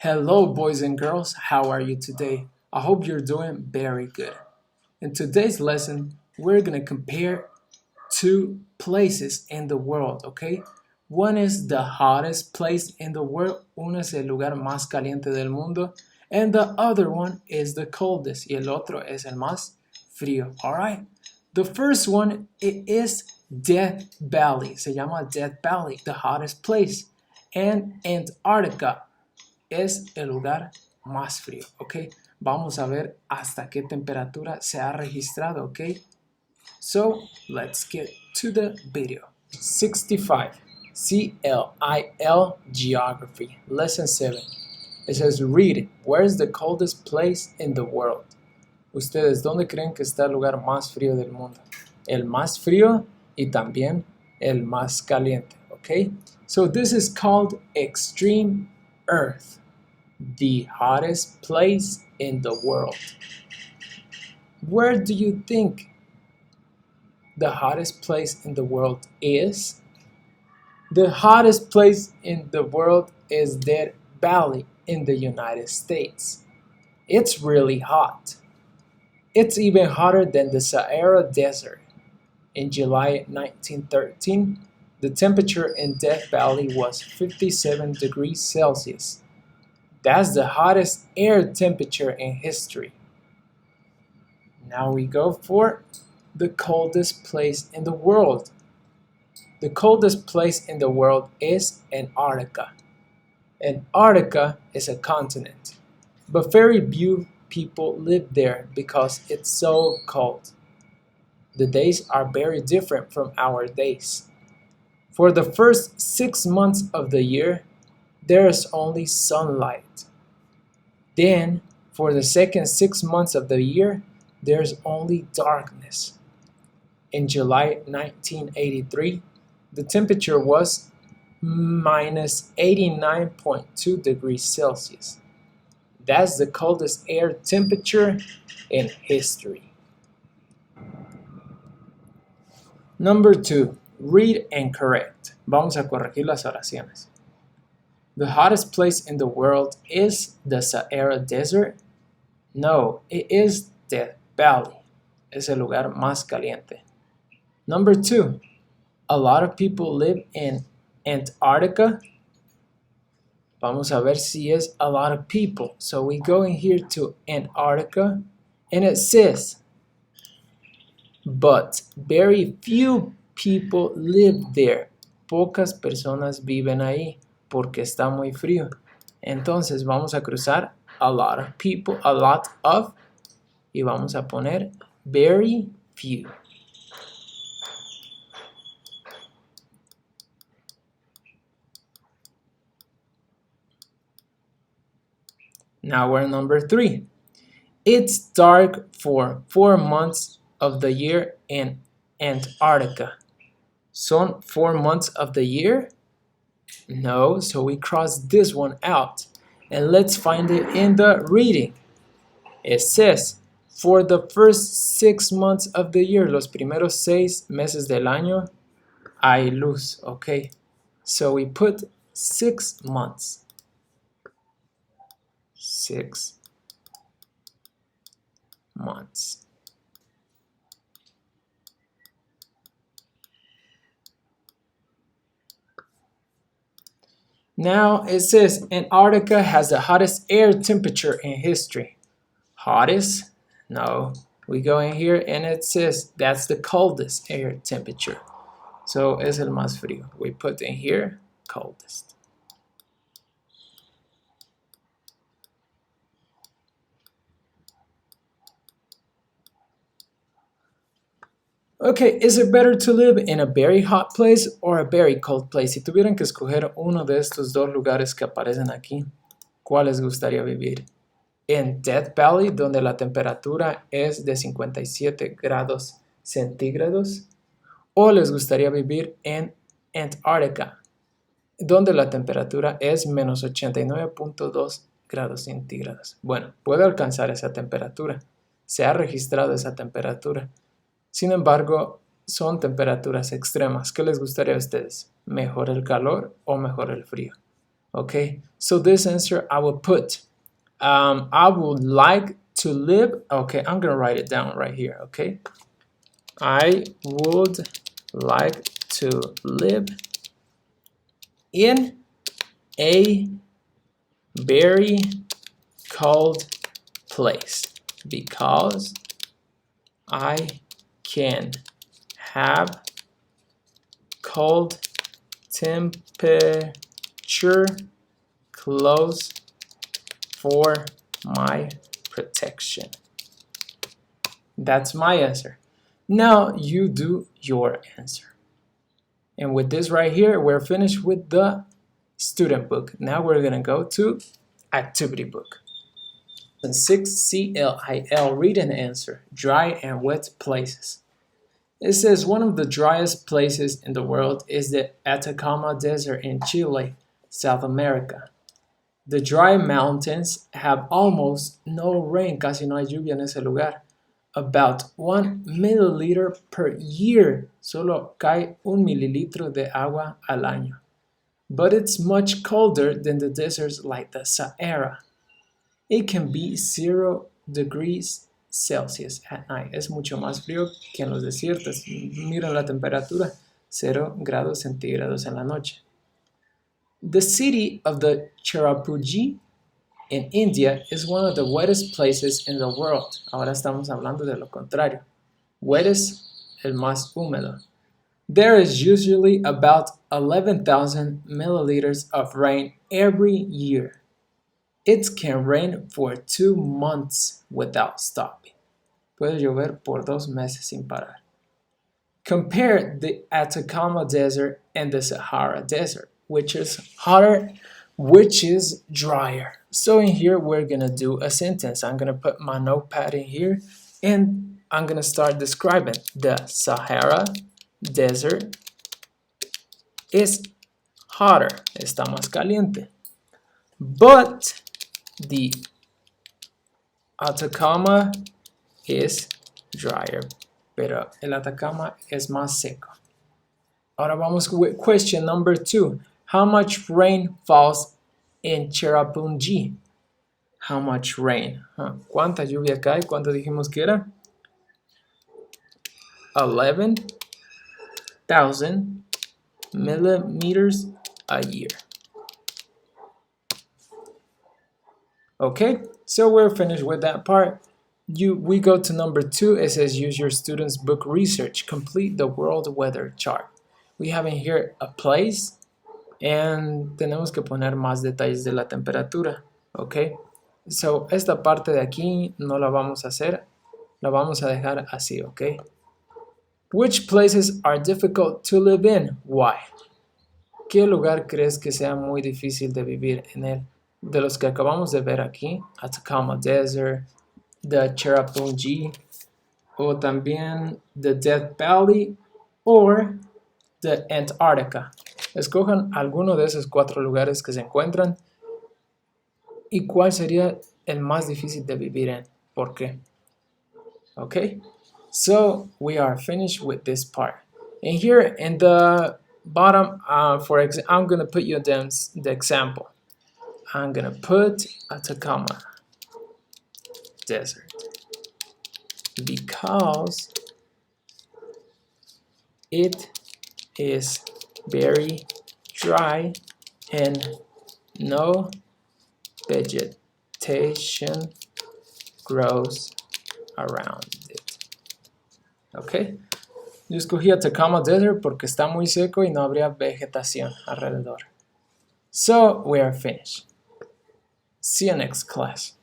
Hello, boys and girls. How are you today? I hope you're doing very good. In today's lesson, we're going to compare two places in the world, okay? One is the hottest place in the world, uno es el lugar más caliente del mundo, and the other one is the coldest, y el otro es el más frío, alright? The first one it is Death Valley, se llama Death Valley, the hottest place, and Antarctica es el lugar más frío, ¿ok? Vamos a ver hasta qué temperatura se ha registrado, ¿ok? So, let's get to the video. 65, CLIL Geography, Lesson 7. It says, read, where is the coldest place in the world? Ustedes, ¿dónde creen que está el lugar más frío del mundo? El más frío y también el más caliente, ¿ok? So, this is called extreme Earth, the hottest place in the world. Where do you think the hottest place in the world is? The hottest place in the world is Death Valley in the United States. It's really hot. It's even hotter than the Sahara Desert. In July 1913, the temperature in Death Valley was 57 degrees Celsius. That's the hottest air temperature in history. Now we go for the coldest place in the world. The coldest place in the world is Antarctica. Antarctica is a continent, but very few people live there because it's so cold. The days are very different from our days. For the first 6 months of the year, there is only sunlight. Then, for the second 6 months of the year, there's only darkness. In July 1983, the temperature was minus 89.2 degrees Celsius. That's the coldest air temperature in history. Number 2, read and correct. Vamos a corregir las oraciones. The hottest place in the world is the Sahara Desert? No, it is Death Valley. Es el lugar más caliente. Number 2, a lot of people live in Antarctica. Vamos a ver si es a lot of people. So we go in here to Antarctica and it says, but very few people live there. Pocas personas viven ahí porque está muy frío. Entonces vamos a cruzar a lot of people, a lot of, y vamos a poner very few. Now we're number 3. It's dark for 4 months of the year in Antarctica. Son 4 months of the year? No, so we cross this one out. And let's find it in the reading. It says, for the first 6 months of the year, los primeros 6 meses del año, hay luz, okay? So we put 6 months. 6 months. Now it says Antarctica has the hottest air temperature in history. Hottest? No. We go in here and it says that's the coldest air temperature. So es el más frío. We put in here coldest. Okay, is it better to live in a very hot place or a very cold place? Si tuvieran que escoger uno de estos dos lugares que aparecen aquí, ¿cuál les gustaría vivir? ¿En Death Valley, donde la temperatura es de 57 grados centígrados? ¿O les gustaría vivir en Antarctica, donde la temperatura es menos 89.2 grados centígrados? Bueno, puede alcanzar esa temperatura. Se ha registrado esa temperatura. Sin embargo, son temperaturas extremas. ¿Qué les gustaría a ustedes? ¿Mejor el calor o mejor el frío? Okay, so this answer I will put, I would like to live, okay, I'm gonna write it down right here, okay? I would like to live in a very cold place because I can have cold temperature clothes for my protection. That's my answer. Now you do your answer. And with this right here, we're finished with the student book. Now we're gonna go to activity book. And 6 CLIL, read and answer, dry and wet places. It says one of the driest places in the world is the Atacama Desert in Chile, South America. The dry mountains have almost no rain, casi no hay lluvia en ese lugar. About 1 milliliter per year, solo cae 1 mililitro de agua al año. But it's much colder than the deserts like the Sahara. It can be 0 degrees Celsius at night. Es mucho más frío que en los desiertos. Miren la temperatura, 0 grados centígrados en la noche. The city of the Cherrapunji in India is one of the wettest places in the world. Ahora estamos hablando de lo contrario. Wettest, el más húmedo. There is usually about 11,000 milliliters of rain every year. It can rain for 2 months without stopping. Puede llover por 2 meses sin parar. Compare the Atacama Desert and the Sahara Desert, which is hotter, which is drier. So in here, we're gonna do a sentence. I'm gonna put my notepad in here and I'm gonna start describing. The Sahara Desert is hotter, está más caliente. But the Atacama is drier, pero el Atacama es más seco. Ahora vamos with question number 2. How much rain falls in Cherrapunji? How much rain? ¿Cuánta lluvia cae? ¿Cuánto dijimos que era? 11,000 millimeters a year. Okay, so we're finished with that part. We go to number 2. It says use your student's book research. Complete the world weather chart. We have in here a place and tenemos que poner más detalles de la temperatura. Okay, so esta parte de aquí no la vamos a hacer, la vamos a dejar así. Okay, which places are difficult to live in? Why? ¿Qué lugar crees que sea muy difícil de vivir en él? De los que acabamos de ver aquí, Atacama Desert, the Cherrapunji, o también the Death Valley, or the Antarctica. Escojan alguno de esos 4 lugares que se encuentran y cuál sería el más difícil de vivir en. ¿Por qué? Okay, so we are finished with this part. And here in the bottom, I'm going to put you down the example. I'm gonna put Atacama Desert because it is very dry and no vegetation grows around it. Okay, yo escogí Atacama Desert porque está muy seco y no habría vegetación alrededor. So we are finished. See you next class.